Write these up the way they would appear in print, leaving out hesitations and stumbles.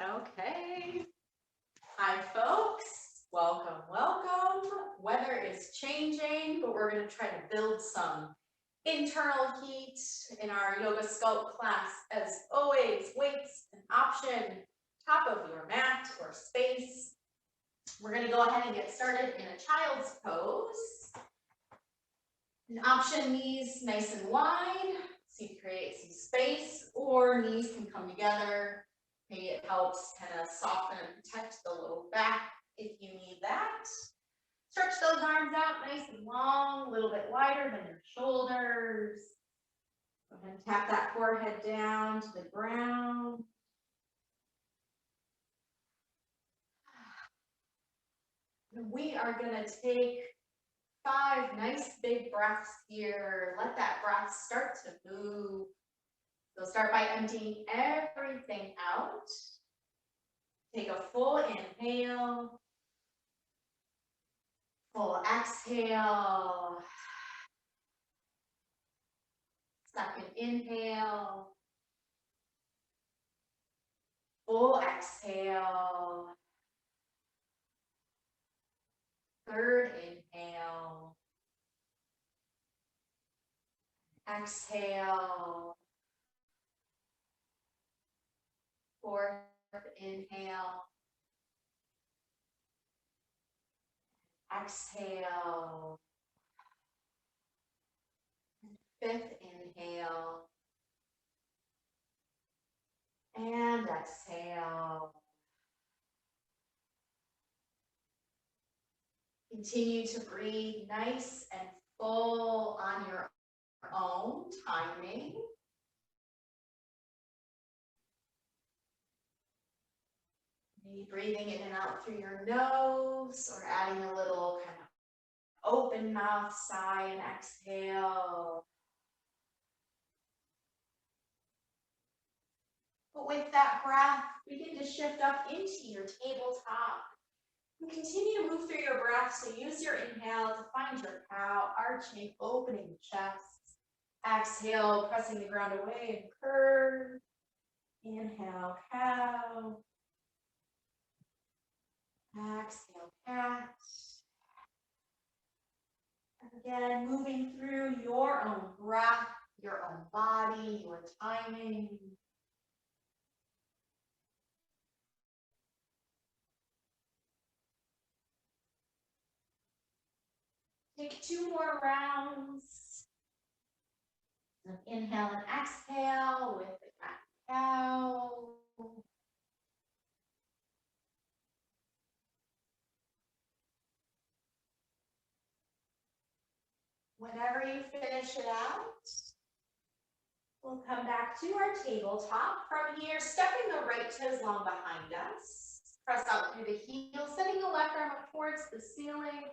Okay. Hi, folks. Welcome, welcome. Weather is changing, but we're going to try to build some internal heat in our yoga sculpt class. As always, weights an option, top of your mat or space. We're going to go ahead and get started in a child's pose. An option, knees nice and wide, so you create some space, or knees can come together. Maybe it helps kind of soften and protect the low back if you need that. Stretch those arms out nice and long, a little bit wider than your shoulders. Go ahead and tap that forehead down to the ground. We are going to take 5 nice big breaths here. Let that breath start to move. So start by emptying everything out. Take a full inhale, full exhale. Second inhale, full exhale. Third inhale, exhale. Fourth inhale, exhale. Fifth inhale, and exhale. Continue to breathe nice and full on your own timing. Maybe breathing in and out through your nose, or adding a little kind of open mouth sigh and exhale. But with that breath, begin to shift up into your tabletop. And continue to move through your breath, so use your inhale to find your cow, arching, opening the chest. Exhale, pressing the ground away and curve. Inhale, cow. Exhale, cat. And again, moving through your own breath, your own body, your timing. Take 2 more rounds. Inhale and exhale with the cat cow. Whenever you finish it out, we'll come back to our tabletop. From here, stepping the right toes long behind us. Press out through the heel, setting the left arm up towards the ceiling.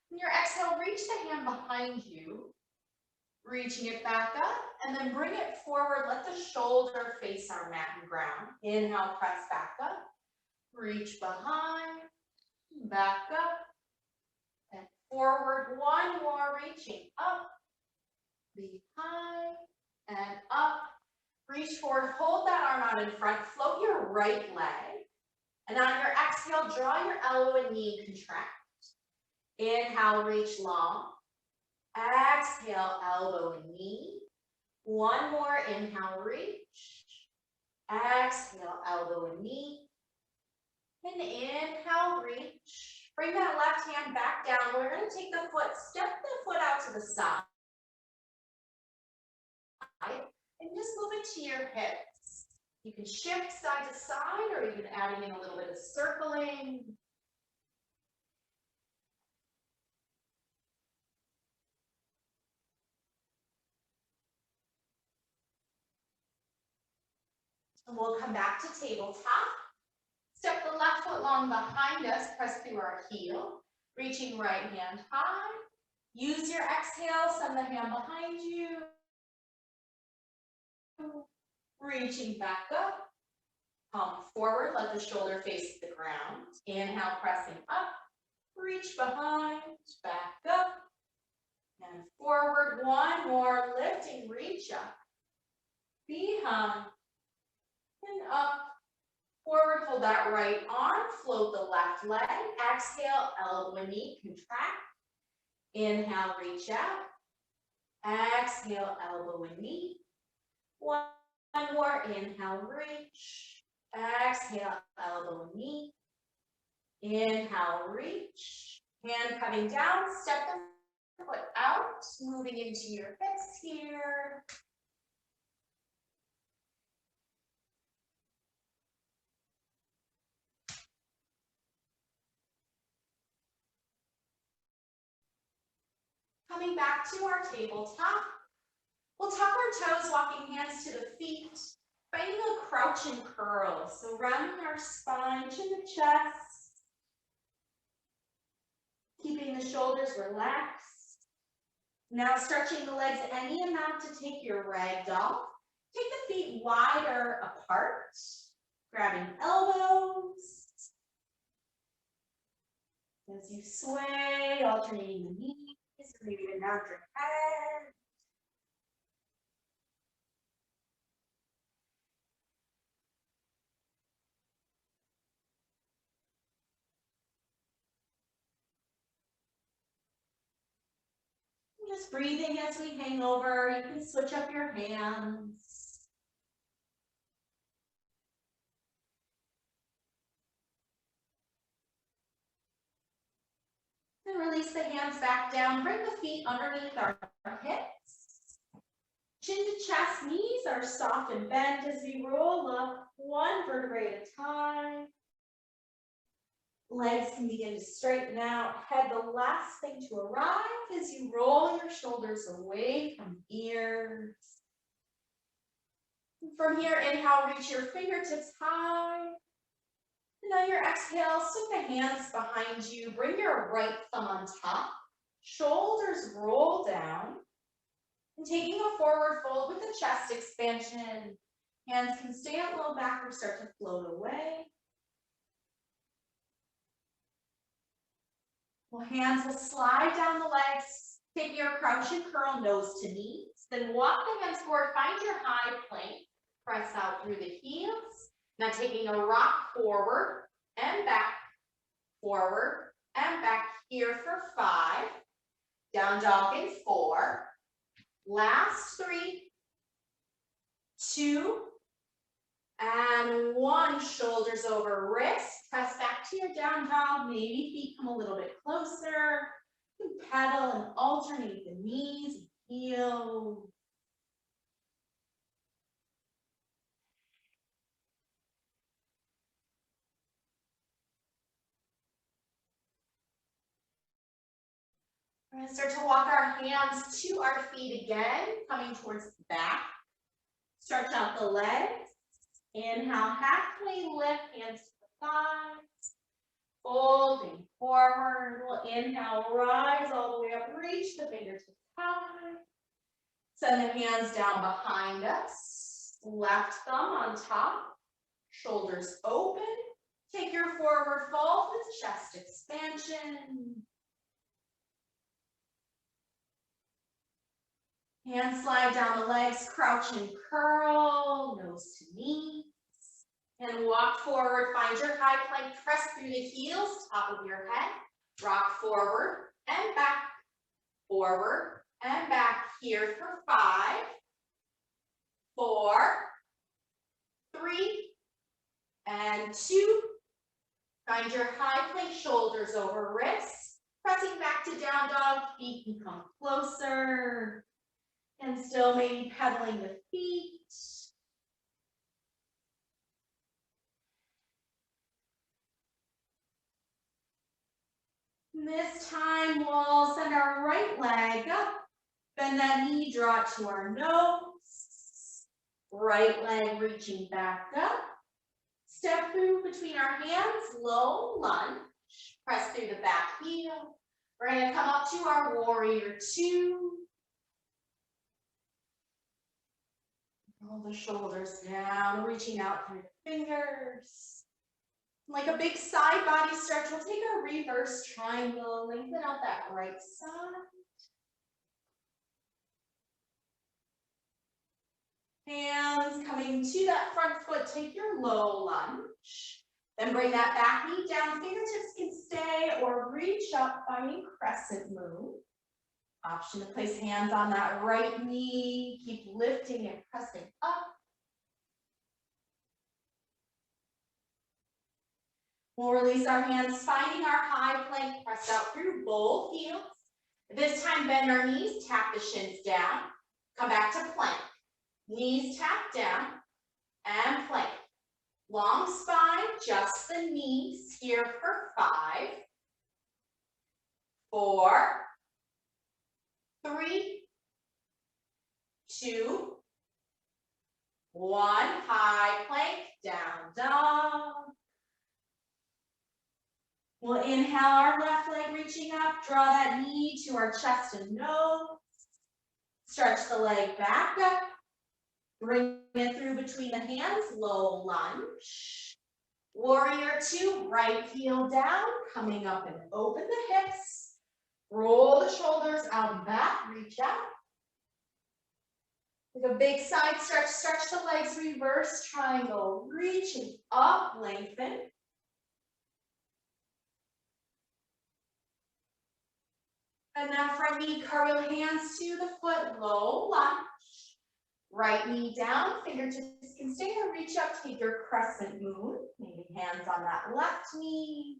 On your exhale, reach the hand behind you, reaching it back up, and then bring it forward. Let the shoulder face our mat and ground. Inhale, press back up. Reach behind, back up, and forward. One more, reaching up, behind, and up. Reach forward, hold that arm out in front, float your right leg, and on your exhale, draw your elbow and knee, contract. Inhale, reach long. Exhale, elbow and knee. One more, inhale, reach. Exhale, elbow and knee. And inhale, reach. Bring that left hand back down. We're going to take the foot, step the foot out to the side. And just move it to your hips. You can shift side to side, or even adding in a little bit of circling. And we'll come back to tabletop. Step the left foot long behind us, press through our heel, reaching right hand high. Use your exhale, send the hand behind you. Reaching back up. Palm forward, let the shoulder face the ground. Inhale, pressing up. Reach behind, back up, and forward. One more, lifting, reach up. Behind, and up, Forward, hold that right arm, float the left leg. Exhale, elbow and knee, contract. Inhale, reach out. Exhale, elbow and knee. One more, inhale, reach. Exhale, elbow and knee. Inhale, reach. Hand coming down, step the foot out, moving into your hips here. Coming back to our tabletop. We'll tuck our toes, walking hands to the feet, finding a crouch and curl. So rounding our spine to the chest, keeping the shoulders relaxed. Now stretching the legs any amount to take your ragdoll. Take the feet wider apart, grabbing elbows. As you sway, alternating the knees, maybe even nod your head. Just breathing as we hang over. You can switch up your hands. And release the hands back down. Bring the feet underneath our hips. Chin to chest, knees are soft and bent as we roll up one vertebrae at a time. Legs can begin to straighten out. Head, the last thing to arrive as you roll your shoulders away from ears. From here, inhale, reach your fingertips high. And on your exhale, swing the hands behind you. Bring your right thumb on top. Shoulders roll down. And taking a forward fold with the chest expansion. Hands can stay out low back or start to float away. Well, hands will slide down the legs. Take your crouch and curl, nose to knees. Then walk the hands forward. Find your high plank. Press out through the heels. Now taking a rock forward and back, forward and back here for 5. Down dog in 4. Last 3, 2, and 1. Shoulders over wrists. Press back to your down dog. Maybe feet come a little bit closer. You can pedal and alternate the knees and heels. We're going to start to walk our hands to our feet again, coming towards the back. Stretch out the legs. Inhale, halfway lift, hands to the thighs. Folding forward. We'll inhale, rise all the way up, reach the fingertips high. Send the hands down behind us. Left thumb on top. Shoulders open. Take your forward fold with chest expansion. Hands slide down the legs, crouch and curl, nose to knees. And walk forward, find your high plank, press through the heels, top of your head. Rock forward and back, here for 5, 4, 3, and 2. Find your high plank, shoulders over wrists. Pressing back to down dog, feet can come closer. And still maybe pedaling the feet. This time we'll send our right leg up. Bend that knee, draw it to our nose. Right leg reaching back up. Step through between our hands, low lunge. Press through the back heel. We're going to come up to our warrior 2. Roll the shoulders down, reaching out through the fingers. Like a big side body stretch, we'll take a reverse triangle, lengthen out that right side. Hands hands coming to that front foot, take your low lunge. Then bring that back knee down, fingertips can stay or reach up, finding crescent moon. Option to place hands on that right knee, keep lifting and pressing up. We'll release our hands, finding our high plank, press out through both heels. This time, bend our knees, tap the shins down, come back to plank. Knees tap down and plank. Long spine, just the knees here for 5, 4, 3, 2, 1. High plank, down dog. We'll inhale our left leg reaching up, draw that knee to our chest and nose. Stretch the leg back up. Bring it through between the hands, low lunge. Warrior 2, right heel down, coming up and open the hips. Roll the shoulders out and back, reach out. Take a big side stretch, stretch the legs, reverse triangle, reaching up, lengthen. And now front knee, curl hands to the foot, low lunge. Right knee down, fingertips can stay or reach up, take your crescent moon. Maybe hands on that left knee.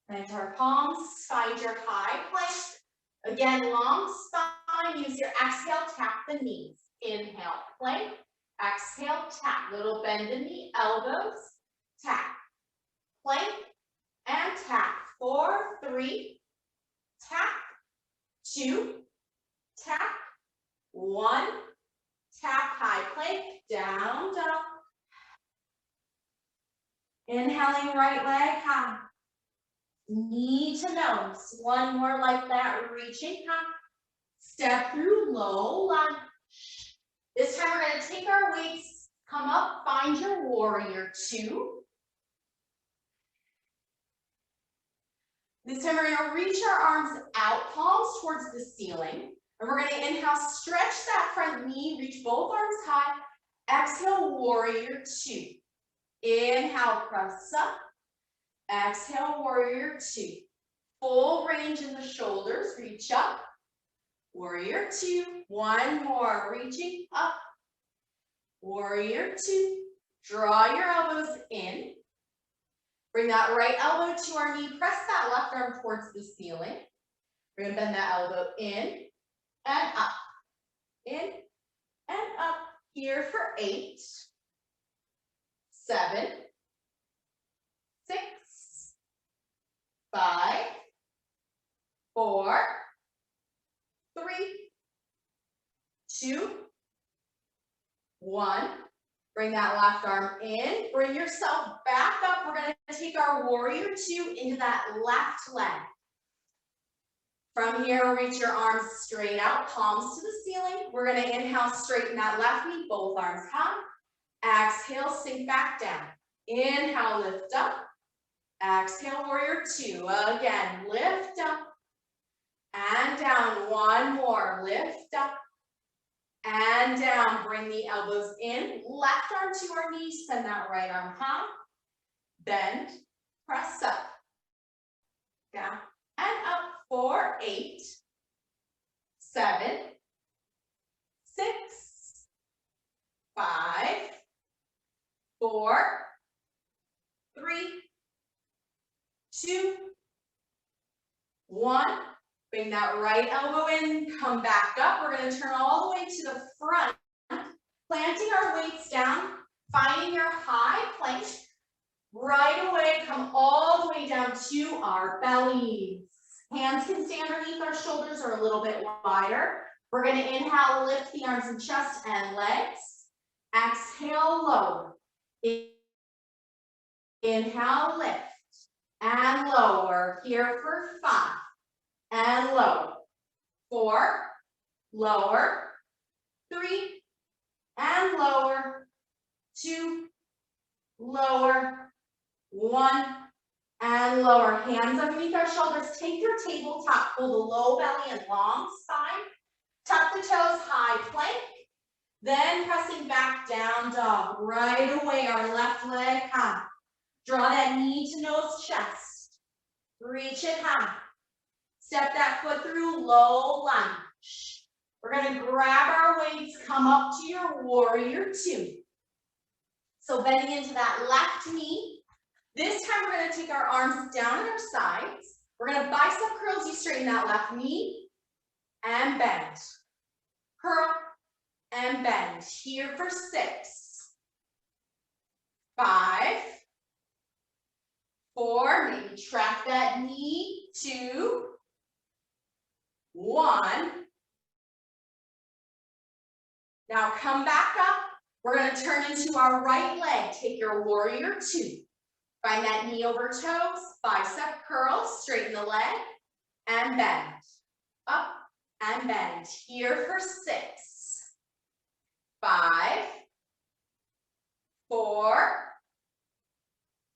Plant our palms, find your high plank. Again, long spine, use your exhale, tap the knees. Inhale, plank. Exhale, tap. Little bend in the elbows. Tap. Plank and tap. 4, 3, tap. 2, tap. 1, tap. High plank, down dog. Inhaling right leg high. Knee to nose. One more like that, reaching up. Step through, low lunge. This time we're going to take our weights, come up, find your warrior 2. This time we're going to reach our arms out, palms towards the ceiling. And we're going to inhale, stretch that front knee, reach both arms high. Exhale, warrior 2. Inhale, press up. Exhale, warrior 2. Full range in the shoulders, reach up. Warrior 2. One more, reaching up. Warrior 2. Draw your elbows in. Bring that right elbow to our knee. Press that left arm towards the ceiling. We're going to bend that elbow in and up. In and up. Here for 8, 7, 6, 5, 4, 3, 2, 1. Bring that left arm in. Bring yourself back up. We're going to take our warrior 2 into that left leg. From here, reach your arms straight out, palms to the ceiling. We're going to inhale, straighten that left knee, both arms high. Exhale, sink back down. Inhale, lift up. Exhale, warrior 2. Again, lift up and down. One more, lift up and down. Bring the elbows in. Left arm to our knees, send that right arm high. Bend, press up, down and up. 4, 8, 7, 6, 5, 4, 3, 2, 1. Bring that right elbow in, come back up. We're going to turn all the way to the front, planting our weights down, finding your high plank. Right away, come all the way down to our bellies. Hands can stay underneath our shoulders or a little bit wider. We're going to inhale, lift the arms and chest and legs. Exhale, lower. Inhale, lift and lower. Here for 5 and lower. 4, lower. 3 and lower. 2, lower. 1 and lower. Hands underneath our shoulders. Take your tabletop. Pull the low belly and long spine. Tuck the toes, high plank. Then pressing back, down dog. Right away, our left leg high. Draw that knee to nose, chest. Reach it high. Step that foot through, low lunge. We're gonna grab our weights, come up to your warrior two. So bending into that left knee. This time we're gonna take our arms down at our sides. We're gonna bicep curls, you straighten that left knee and bend. Curl and bend. Here for 6, 5, 4, maybe track that knee, 2, 1. Now come back up. We're going to turn into our right leg. Take your warrior two. Find that knee over toes, bicep curls, straighten the leg, and bend. Up and bend. Here for 6, 5, 4,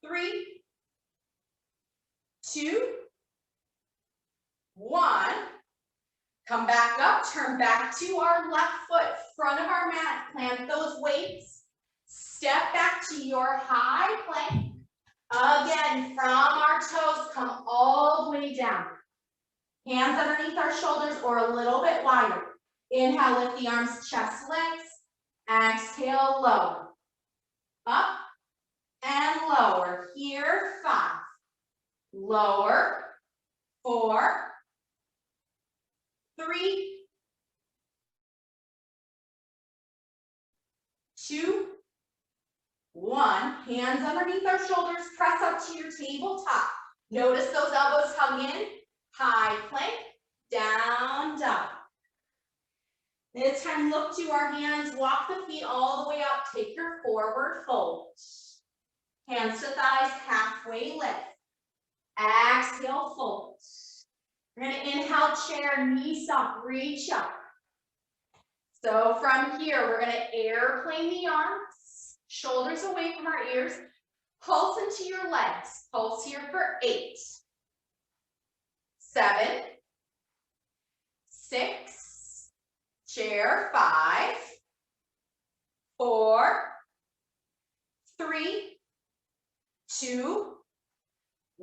3, 2, 1. Come back up, turn back to our left foot, front of our mat, plant those weights. Step back to your high plank. Again, from our toes, come all the way down. Hands underneath our shoulders or a little bit wider. Inhale, lift the arms, chest, legs. Exhale, lower. Up and lower. Here, 5. Lower, 4, 3, 2, 1. Hands underneath our shoulders, press up to your tabletop. Notice those elbows hug in. High plank, down dog. This time look to our hands, walk the feet all the way up. Take your forward fold. Hands to thighs, halfway lift. Exhale, fold. We're going to inhale, chair, knees up, reach up. So from here, we're going to airplane the arms, shoulders away from our ears. Pulse into your legs. Pulse here for 8, 7, 6, chair, 5, 4, 3, 2,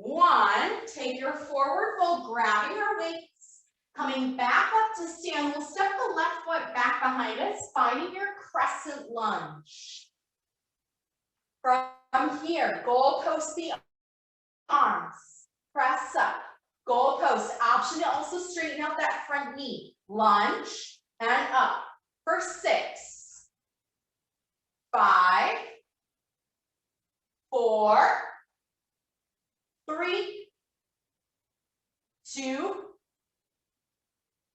1. Take your forward fold, grabbing our weights, coming back up to stand. We'll step the left foot back behind us, finding your crescent lunge. From here, goal post the arms, press up, goal post. Option to also straighten out that front knee. Lunge and up for 6, 5, 4, 3, 2,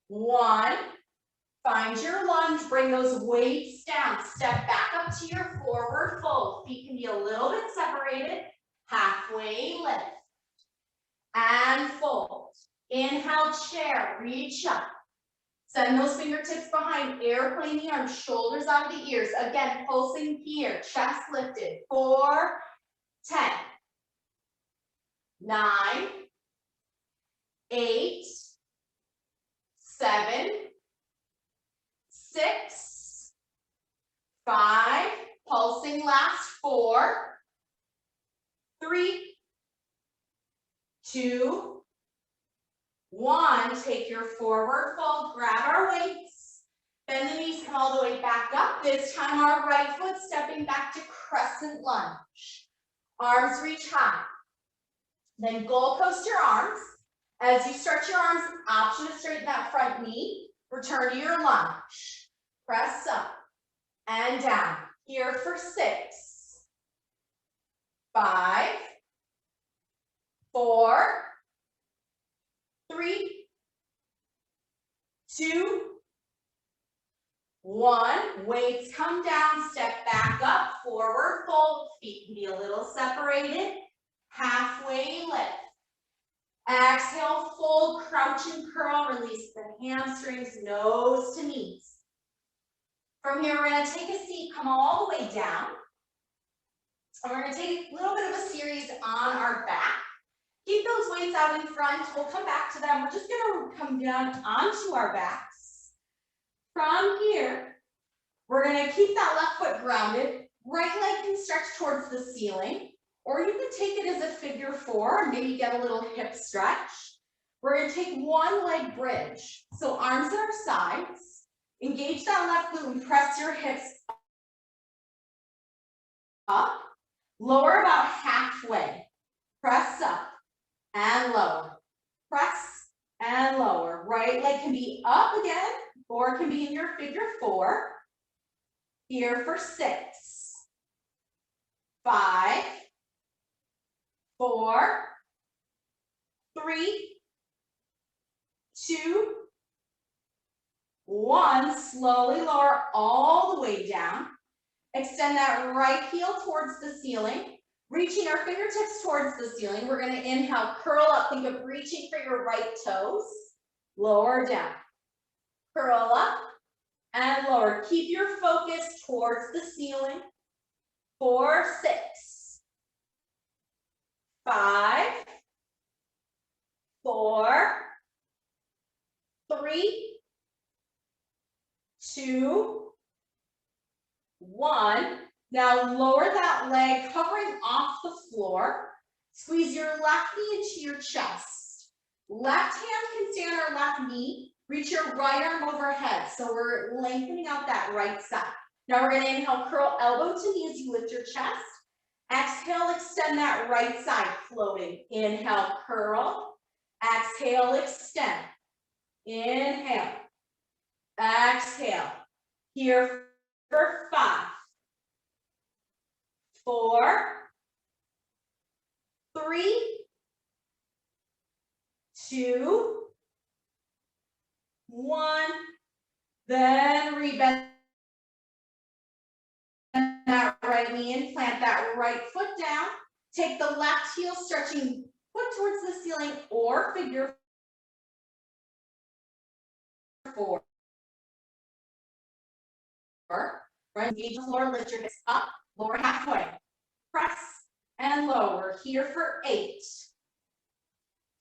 1. Find your lunge, bring those weights down. Step back up to your forward fold. Feet can be a little bit separated. Halfway lift. And fold. Inhale, chair, reach up. Send those fingertips behind, airplane the arms, shoulders out of the ears. Again, pulsing here, chest lifted. 4, 10. 9, 8, 7, 6, 5, pulsing last, 4, 3, 2, 1. Take your forward fold, grab our weights, bend the knees, come all the way back up. This time our right foot stepping back to crescent lunge. Arms reach high. Then goal post your arms. As you stretch your arms, option to straighten that front knee. Return to your lunge. Press up and down. Here for 6, 5, 4, 3, 2, 1. Weights come down, step back up, forward fold. Feet can be a little separated. Halfway lift. Exhale, fold, crouch and curl. Release the hamstrings, nose to knees. From here, we're going to take a seat, come all the way down. And we're going to take a little bit of a series on our back. Keep those weights out in front. We'll come back to them. We're just going to come down onto our backs. From here, we're gonna keep that left foot grounded. Right leg can stretch towards the ceiling, or you can take it as a figure four and maybe get a little hip stretch. We're gonna take one leg bridge. So arms at our sides, engage that left glute and press your hips up. Lower about halfway. Press up and lower. Press and lower. Right leg can be up again, or it can be in your figure four. Here for 6, 5, 4, 3, 2, 1. Slowly lower all the way down. Extend that right heel towards the ceiling, reaching our fingertips towards the ceiling. We're going to inhale, curl up. Think of reaching for your right toes. Lower down. Curl up and lower. Keep your focus towards the ceiling. 4, 6, 5, 4, 3, 2, 1. Now lower that leg, hovering off the floor. Squeeze your left knee into your chest. Left hand can stay on our left knee. Reach your right arm overhead. So we're lengthening out that right side. Now we're going to inhale, curl elbow to knee as you lift your chest. Exhale, extend that right side, floating. Inhale, curl. Exhale, extend. Inhale. Exhale. Here for 5, 4, 3, 2, 1. Then rebend that right knee and plant that right foot down. Take the left heel, stretching foot towards the ceiling, or figure 4. Right, engage the floor, lift your hips up, lower halfway. Press and lower. Here for 8,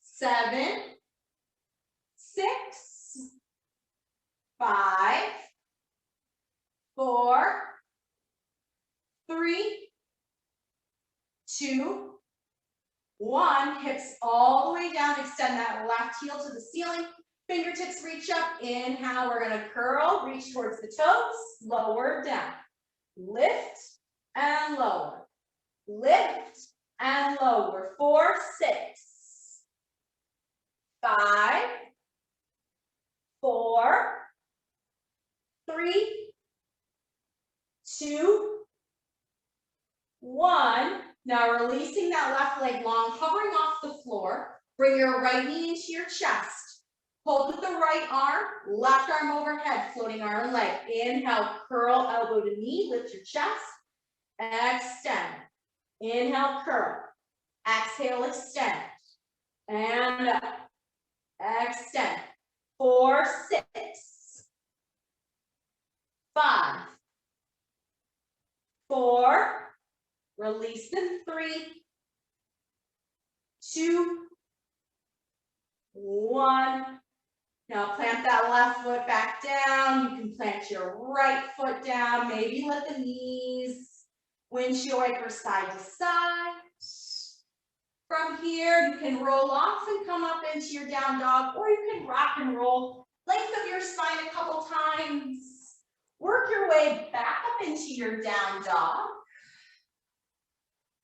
7, 6, 5, 4, 3, 2, 1. Hips all the way down. Extend that left heel to the ceiling. Fingertips reach up. Inhale, we're going to curl, reach towards the toes, lower down. Lift and lower. Lift and lower. 4, 6, 5, 4, 3, 2, 1. Now releasing that left leg long, hovering off the floor. Bring your right knee into your chest. Hold with the right arm, left arm overhead, floating arm and leg. Inhale, curl, elbow to knee, lift your chest. Extend. Inhale, curl. Exhale, extend. And up. Extend. 4, 6, 5, 4, release in 3, 2, 1. Now plant that left foot back down. You can plant your right foot down. Maybe let the knees windshield wiper side to side. From here, you can roll off and come up into your down dog, or you can rock and roll. Length of your spine a couple times. Work your way back up into your down dog.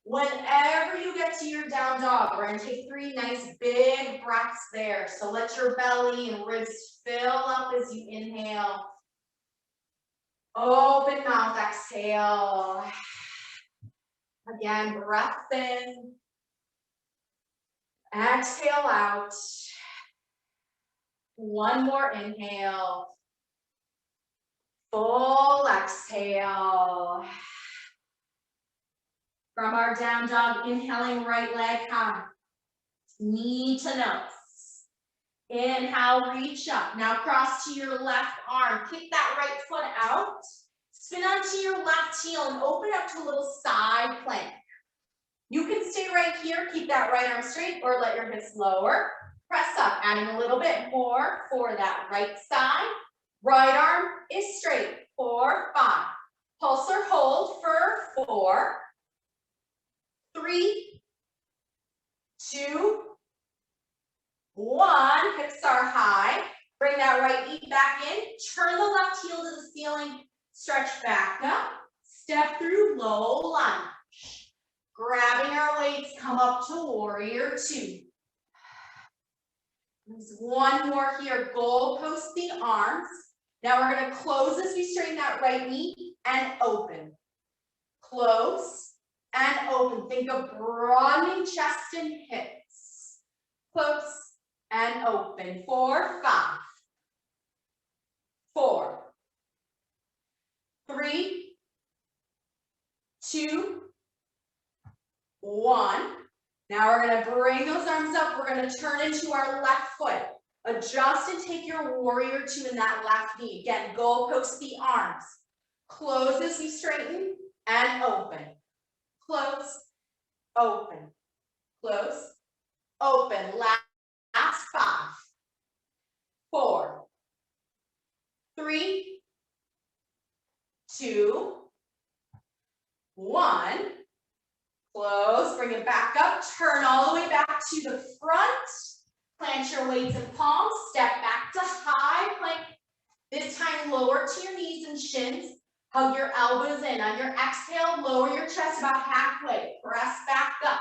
Whenever you get to your down dog, we're going to take 3 nice big breaths there. So let your belly and ribs fill up as you inhale. Open mouth, exhale. Again, breath in. Exhale out. One more inhale. Full exhale. From our down dog, inhaling right leg high, knee to nose. Inhale, reach up. Now cross to your left arm. Kick that right foot out. Spin onto your left heel and open up to a little side plank. You can stay right here. Keep that right arm straight or let your hips lower. Press up, adding a little bit more for that right side. Right arm is straight. 4, 5. Pulsar hold for 4, 3, 2, 1. Hips are high. Bring that right knee back in. Turn the left heel to the ceiling. Stretch back up. Step through low lunge. Grabbing our weights, come up to warrior 2. There's one more here. Goalpost the arms. Now we're going to close as we straighten that right knee and open. Close and open. Think of broadening chest and hips. Close and open. 4, 5. 4, 3, 2, 1. Now we're going to bring those arms up. We're going to turn into our left foot. Adjust and take your warrior 2 in that left knee. Again, goalpost the arms. Close as we straighten and open. Close, open, close, open. Last 5, 4, 3, 2, 1. Close, bring it back up, turn all the way back to the front. Plant your weights in palms, step back to high plank. This time lower to your knees and shins. Hug your elbows in. On your exhale, lower your chest about halfway. Press back up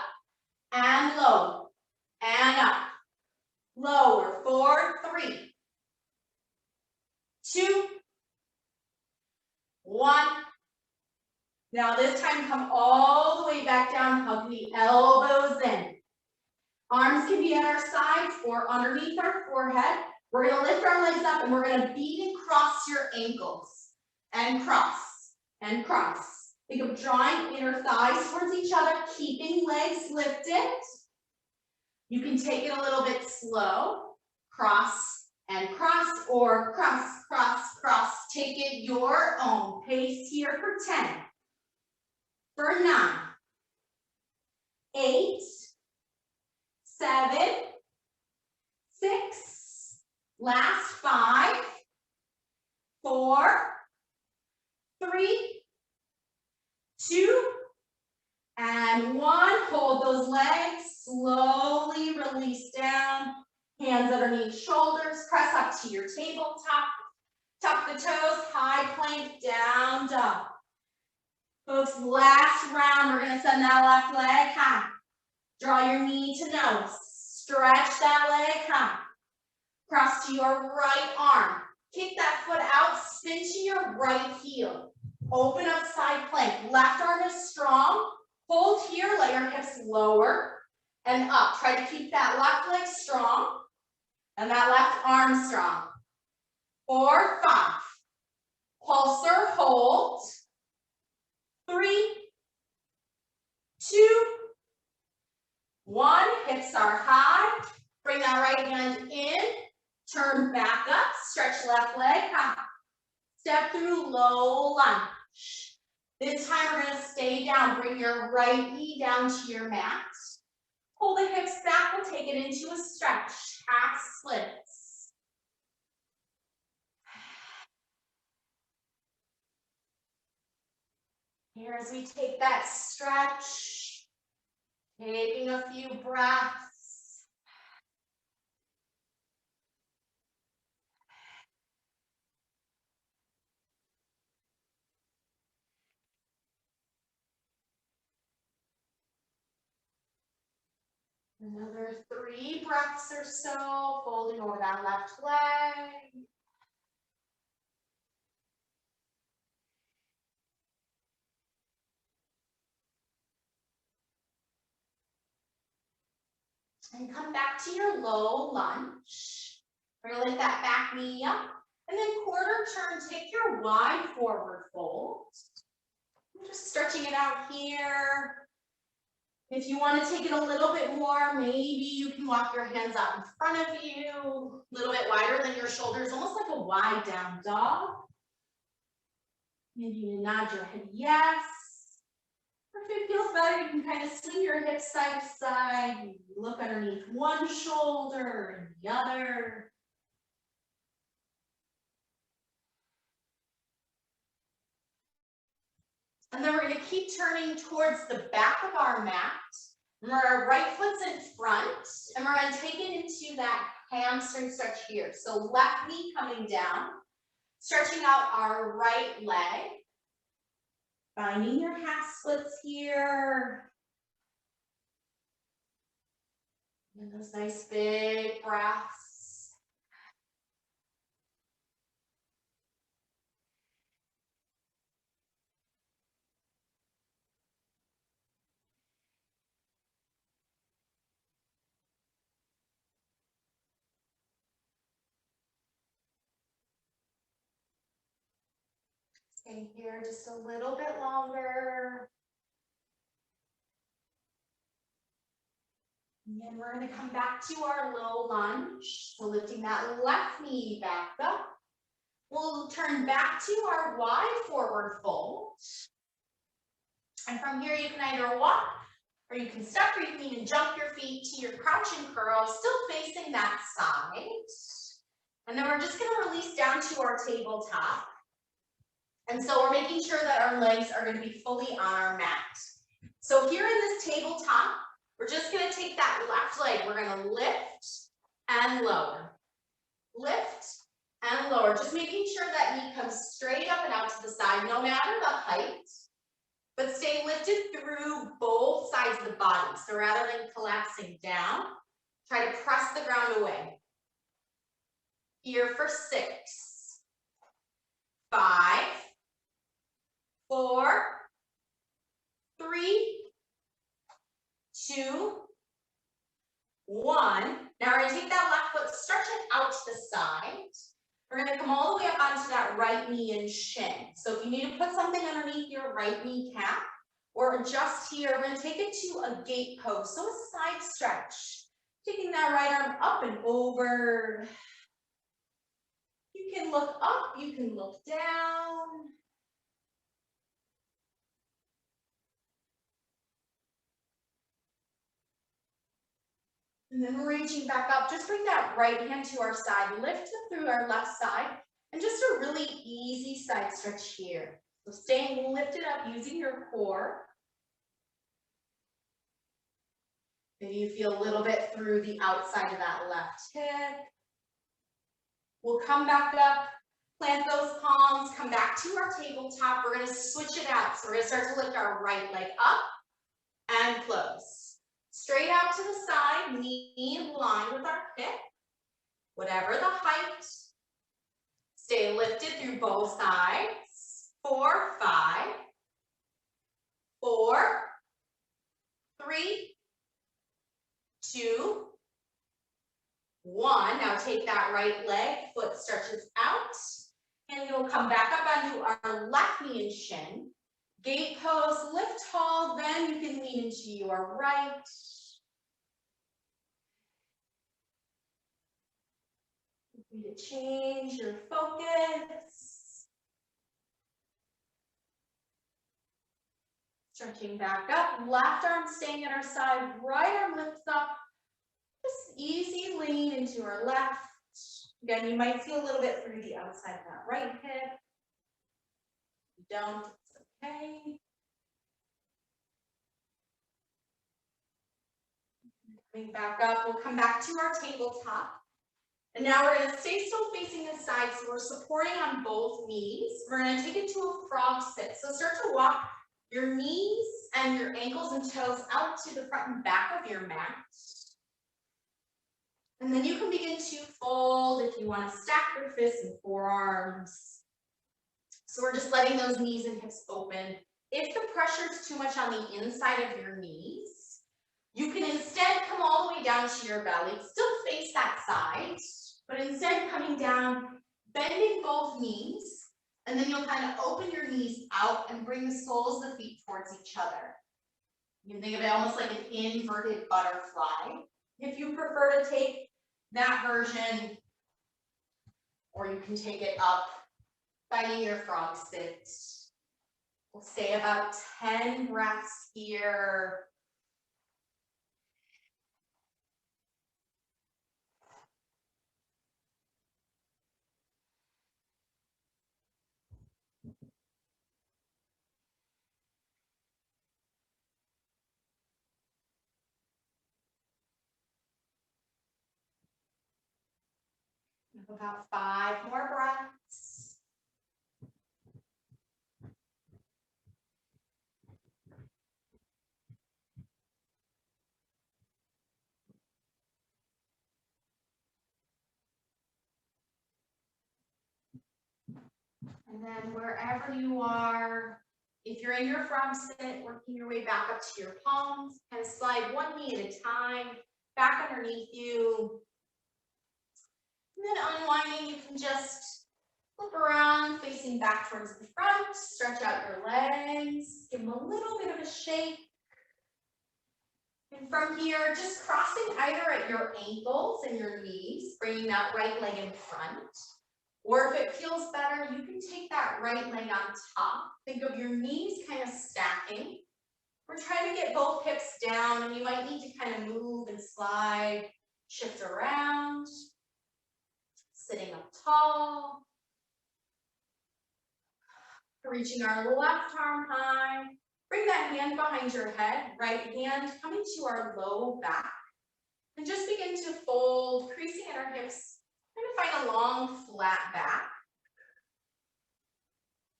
and low and up. Lower. 4, 3, 2, 1. Now this time come all the way back down. Hug the elbows in. Arms can be at our sides or underneath our forehead. We're going to lift our legs up and we're going to beat and cross your ankles. And cross, and cross. Think of drawing inner thighs towards each other, keeping legs lifted. You can take it a little bit slow. Cross and cross, or cross, cross, cross. Take it your own pace here for 10, for 9, 8, 7, 6, last 5, 4, 3, 2, and 1. Hold those legs. Slowly release down. Hands underneath shoulders. Press up to your tabletop. Tuck the toes. High plank. Down dog. Folks, last round. We're going to send that left leg high. Draw your knee to nose. Stretch that leg high. Cross to your right arm. Kick that foot out. Spin to your right heel. Open up side plank. Left arm is strong. Hold here. Let your hips lower and up. Try to keep that left leg strong and that left arm strong. 4, 5. Pulsar hold. 3, 2, 1. Hips are high. Bring that right hand in. Turn back up. Stretch left leg high. Step through low lunge. This time we're going to stay down. Bring your right knee down to your mat. Pull the hips back. We'll take it into a stretch. Half splits. Here as we take that stretch, taking a few breaths. Another 3 breaths or so, folding over that left leg. And come back to your low lunge. We're going to lift that back knee up. And then quarter turn, take your wide forward fold. I'm just stretching it out here. If you want to take it a little bit more, maybe you can walk your hands out in front of you, a little bit wider than your shoulders, almost like a wide down dog. Maybe you nod your head yes. Or if it feels better, you can kind of swing your hips side to side. Look underneath one shoulder and the other. And then we're going to keep turning towards the back of our mat. Our right foot's in front, and we're going to take it into that hamstring stretch here. So left knee coming down, stretching out our right leg. Finding your half splits here. And those nice big breaths. Stay here just a little bit longer. And then we're going to come back to our low lunge. So lifting that left knee back up. We'll turn back to our wide forward fold. And from here you can either walk, or you can step, or you can even jump your feet to your crouching curl, still facing that side. And then we're just going to release down to our tabletop. And so we're making sure that our legs are going to be fully on our mat. So here in this tabletop, we're just going to take that left leg. We're going to lift and lower. Lift and lower. Just making sure that knee comes straight up and out to the side, no matter the height. But stay lifted through both sides of the body. So rather than collapsing down, try to press the ground away. Here for 6, 5, 4, 3, 2, 1. Now we're going to take that left foot, stretch it out to the side. We're going to come all the way up onto that right knee and shin. So if you need to put something underneath your right kneecap or adjust here, we're going to take it to a gate pose. So a side stretch. Taking that right arm up and over. You can look up, you can look down. And then reaching back up, just bring that right hand to our side, lift it through our left side, and just a really easy side stretch here. So staying lifted up using your core. Maybe you feel a little bit through the outside of that left hip. We'll come back up, plant those palms, come back to our tabletop. We're going to switch it out. So we're going to start to lift our right leg up and close. Straight out to the side, knee in line with our hip. Whatever the height. Stay lifted through both sides. 4, 5, 4, 3, 2, 1. Now take that right leg, foot stretches out, and you'll come back up onto our left knee and shin. Gate pose, lift tall, then you can lean into your right. You need to change your focus. Stretching back up, left arm staying at our side, right arm lifts up. Just easy lean into our left. Again, you might feel a little bit through the outside of that right hip. If you don't, it's okay. Coming back up, we'll come back to our tabletop. And now we're going to stay still facing the side, so we're supporting on both knees. We're going to take it to a frog sit. So start to walk your knees and your ankles and toes out to the front and back of your mat. And then you can begin to fold if you want to stack your fists and forearms. So we're just letting those knees and hips open. If the pressure is too much on the inside of your knees, you can instead come all the way down to your belly, still face that side, but instead coming down, bending both knees, and then you'll kind of open your knees out and bring the soles of the feet towards each other. You can think of it almost like an inverted butterfly. If you prefer to take that version, or you can take it up, finding your frog sit. We'll stay about 10 breaths here. About 5 more breaths. And then wherever you are, if you're in your front sit, working your way back up to your palms, kind of slide one knee at a time, back underneath you. And then unwinding, you can just flip around, facing back towards the front, stretch out your legs, give them a little bit of a shake. And from here, just crossing either at your ankles and your knees, bringing that right leg in front. Or if it feels better, you can take that right leg on top. Think of your knees kind of stacking. We're trying to get both hips down, and you might need to kind of move and slide, shift around. Sitting up tall. Reaching our left arm high. Bring that hand behind your head, right hand coming to our low back. And just begin to fold, creasing at our hips. Trying to find a long, flat back.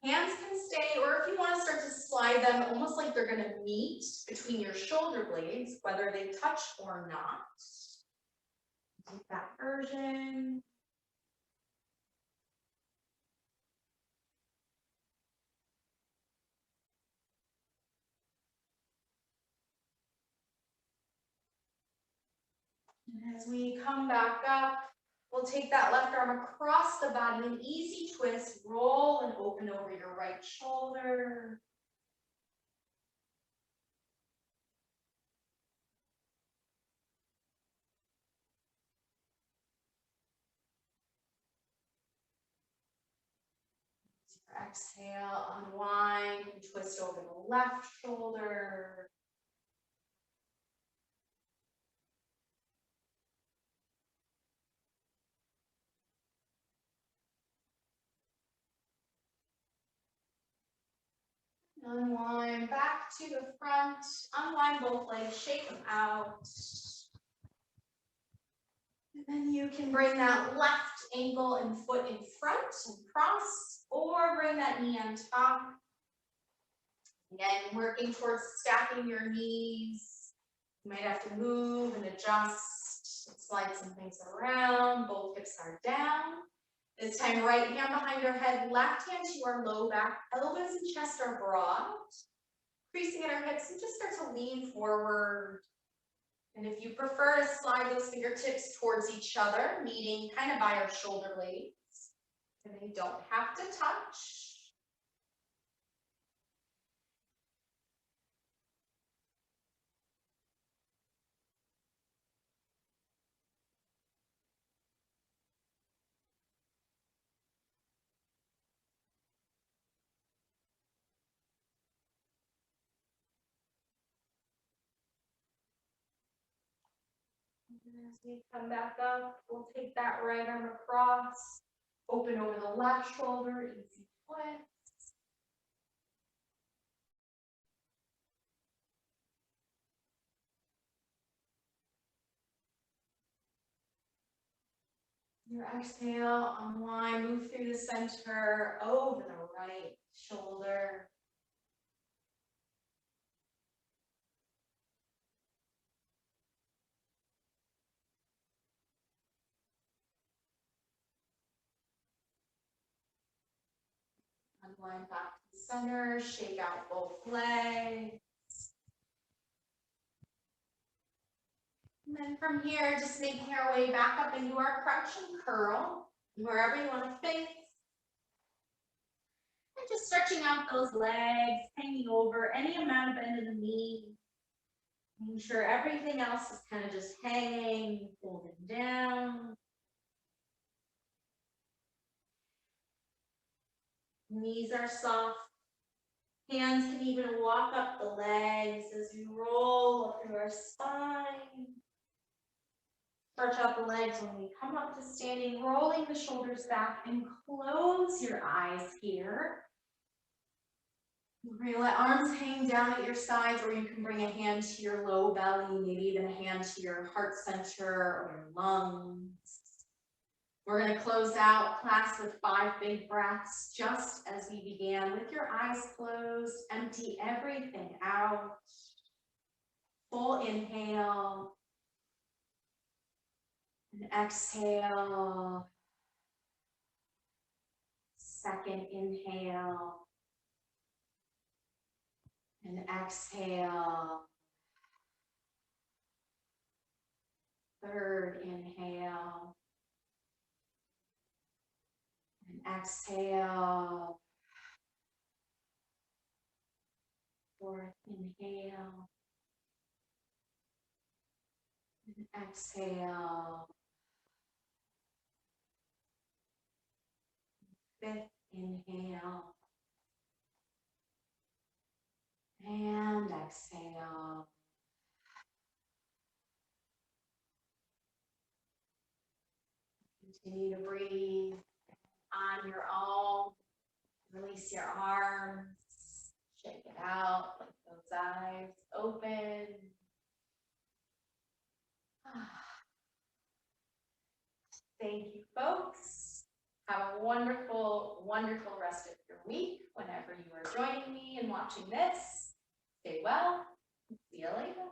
Hands can stay, or if you want to start to slide them almost like they're going to meet between your shoulder blades, whether they touch or not. Take that version. And as we come back up, we'll take that left arm across the body, an easy twist, roll and open over your right shoulder. Exhale, unwind and twist over the left shoulder. Unwind back to the front, unwind both legs, shake them out. And then you can bring that left ankle and foot in front and cross, or bring that knee on top. Again, working towards stacking your knees. You might have to move and adjust, slide some things around. Both hips are down. This time, right hand behind our head, left hand to our low back, elbows and chest are broad. Creasing at our hips, and just start to lean forward. And if you prefer to slide those fingertips towards each other, meeting kind of by our shoulder blades, and they don't have to touch. And as we come back up, we'll take that right arm across, open over the left shoulder, easy twist. Your exhale, unwind, move through the center, over the right shoulder. Unwind back to the center, shake out both legs. And then from here, just making our way back up into our crunch and curl, wherever you want to face. And just stretching out those legs, hanging over any amount of bend in the knee. Making sure everything else is kind of just hanging, folding down. Knees are soft. Hands can even walk up the legs as we roll up through our spine. Stretch out the legs when we come up to standing, rolling the shoulders back, and close your eyes here. We're going to let arms hang down at your sides, or you can bring a hand to your low belly, maybe even a hand to your heart center or your lungs. We're going to close out class with 5 big breaths, just as we began, with your eyes closed. Empty everything out. Full inhale. And exhale. Second inhale. And exhale. Third inhale. And exhale. Fourth inhale. And exhale. Fifth inhale. And exhale. Continue to breathe on your own. Release your arms. Shake it out. Let those eyes open. Thank you, folks. Have a wonderful, wonderful rest of your week whenever you are joining me and watching this. Stay well. See you later.